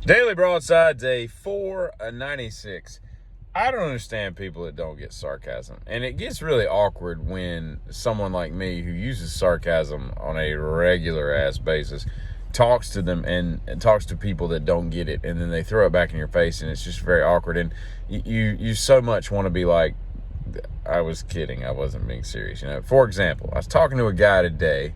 Daily Broadside, day 496. I don't understand people that don't get sarcasm. And it gets really awkward when someone like me, who uses sarcasm on a regular ass basis, talks to them and talks to people that don't get it. And then they throw it back in your face, and it's just very awkward. And you so much want to be like, I was kidding. I wasn't being serious. For example, I was talking to a guy today,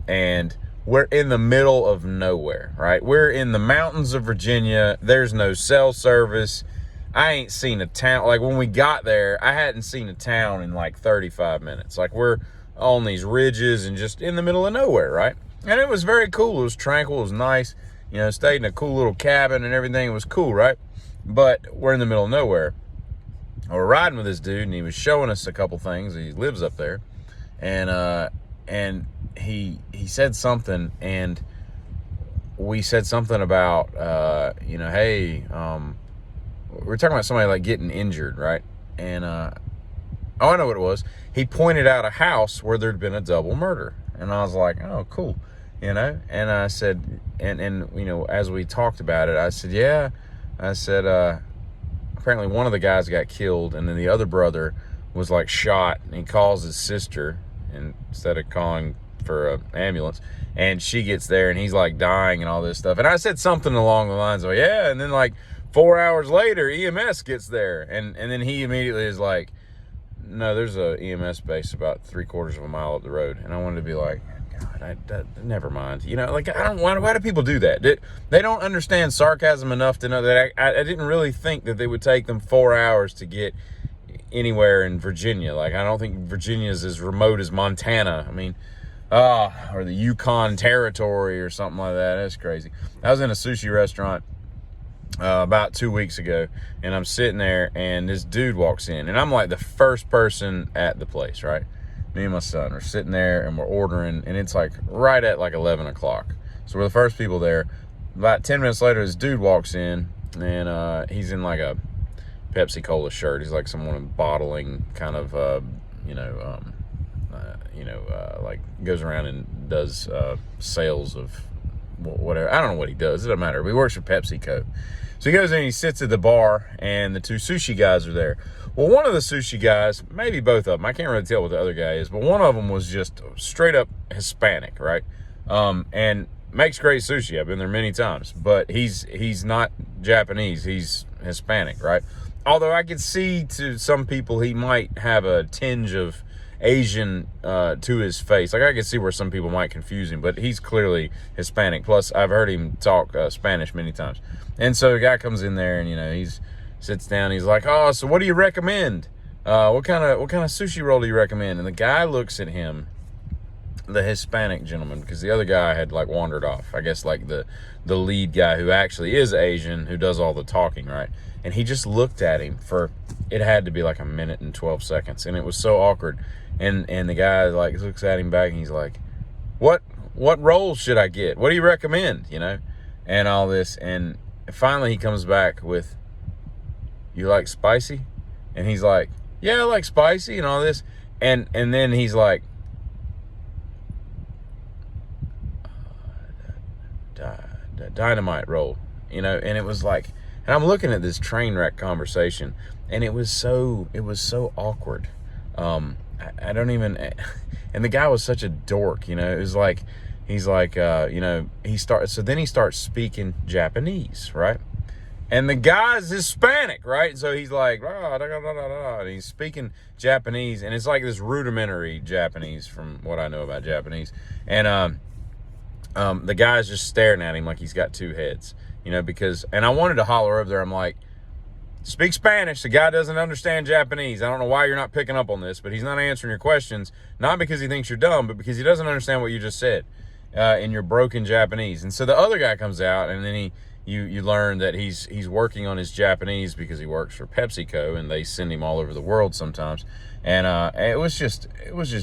and we're in the middle of nowhere, right? We're in the mountains of Virginia. There's no cell service. I ain't seen a town. Like, when we got there, I hadn't seen a town in like 35 minutes. Like, we're on these ridges and just in the middle of nowhere, right? And it was very cool. It was tranquil. It was nice. Stayed in a cool little cabin and everything. It was cool, right? But we're in the middle of nowhere. We're riding with this dude, and he was showing us a couple things. He lives up there. And he said something, and we said something about, hey, we're talking about somebody like getting injured, right? And, I know what it was. He pointed out a house where there'd been a double murder. And I was like, oh, cool. And I said, as we talked about it, I said, yeah. I said, apparently one of the guys got killed, and then the other brother was like shot, and he calls his sister instead of calling for an ambulance, and she gets there, and he's like dying and all this stuff. And I said something along the lines of, yeah, and then like 4 hours later, EMS gets there, and then he immediately is like, no, there's a EMS base about 3/4 of a mile up the road. And I wanted to be like, God, never mind. Why do people do that? They don't understand sarcasm enough to know that I didn't really think that they would take them 4 hours to get anywhere in Virginia. Like, I don't think Virginia's as remote as Montana. I mean, or the Yukon Territory or something like that. That's crazy. I was in a sushi restaurant about 2 weeks ago, and I'm sitting there, and this dude walks in, and I'm like the first person at the place, right? Me and my son are sitting there, and we're ordering, and it's like right at like 11 o'clock. So we're the first people there. About 10 minutes later, this dude walks in, and he's in like a Pepsi Cola shirt. He's like someone bottling kind of, like goes around and does sales of whatever. I don't know what he does. It doesn't matter. He works for PepsiCo. So he goes in and he sits at the bar, and the two sushi guys are there. Well, one of the sushi guys, maybe both of them, I can't really tell what the other guy is, but one of them was just straight up Hispanic, right? And makes great sushi. I've been there many times, but he's not Japanese. He's Hispanic, right? Although I could see to some people he might have a tinge of Asian to his face. Like, I could see where some people might confuse him, but he's clearly Hispanic. Plus, I've heard him talk Spanish many times. And so the guy comes in there, and he's sits down. He's like, "Oh, so what do you recommend? What kind of sushi roll do you recommend?" And the guy looks at him, the Hispanic gentleman, because the other guy had like wandered off. I guess like the lead guy, who actually is Asian, who does all the talking, right? And he just looked at him for, it had to be like a minute and 12 seconds, and it was so awkward. And the guy like looks at him back, and he's like, "What roll should I get? What do you recommend?" And all this. And finally he comes back with, "You like spicy?" And he's like, "Yeah, I like spicy," and all this. And then he's like, "Dynamite roll," and it was like, and I'm looking at this train wreck conversation, and it was so awkward. I don't even, and the guy was such a dork, it was like, he's like, he starts speaking Japanese, right? And the guy's Hispanic, right? So he's like, and he's speaking Japanese, and it's like this rudimentary Japanese from what I know about Japanese. And the guy's just staring at him like he's got two heads, and I wanted to holler over there. I'm like, speak Spanish. The guy doesn't understand Japanese. I don't know why you're not picking up on this, but he's not answering your questions, not because he thinks you're dumb, but because he doesn't understand what you just said in your broken Japanese. And so the other guy comes out, and then you learn that he's working on his Japanese because he works for PepsiCo, and they send him all over the world sometimes. And it was just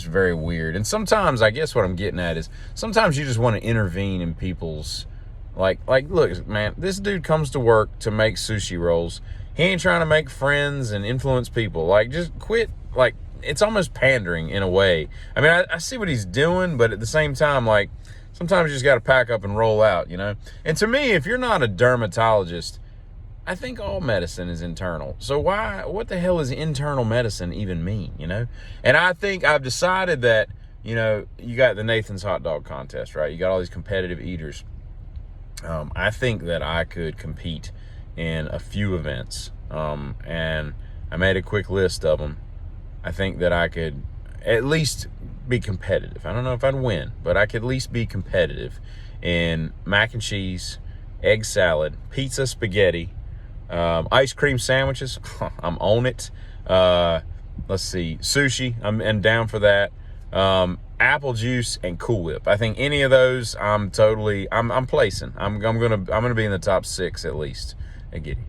very weird. And sometimes, I guess what I'm getting at is, sometimes you just want to intervene in people's, like, look, man, this dude comes to work to make sushi rolls. He ain't trying to make friends and influence people. Like, just quit. Like, it's almost pandering in a way. I mean, I see what he's doing, but at the same time, like, sometimes you just got to pack up and roll out, you know? And to me, if you're not a dermatologist, I think all medicine is internal. So what the hell does internal medicine even mean, you know? And I think I've decided that, you know, you got the Nathan's hot dog contest, right? You got all these competitive eaters. I think that I could compete in a few events. And I made a quick list of them. I think that I could at least be competitive. I don't know if I'd win, but I could at least be competitive in mac and cheese, egg salad, pizza, spaghetti, ice cream sandwiches. I'm on it. Let's see, sushi. I'm down for that. Apple juice and Cool Whip. I think any of those, I'm placing. I'm gonna be in the top 6 at least. Hey, Giddy.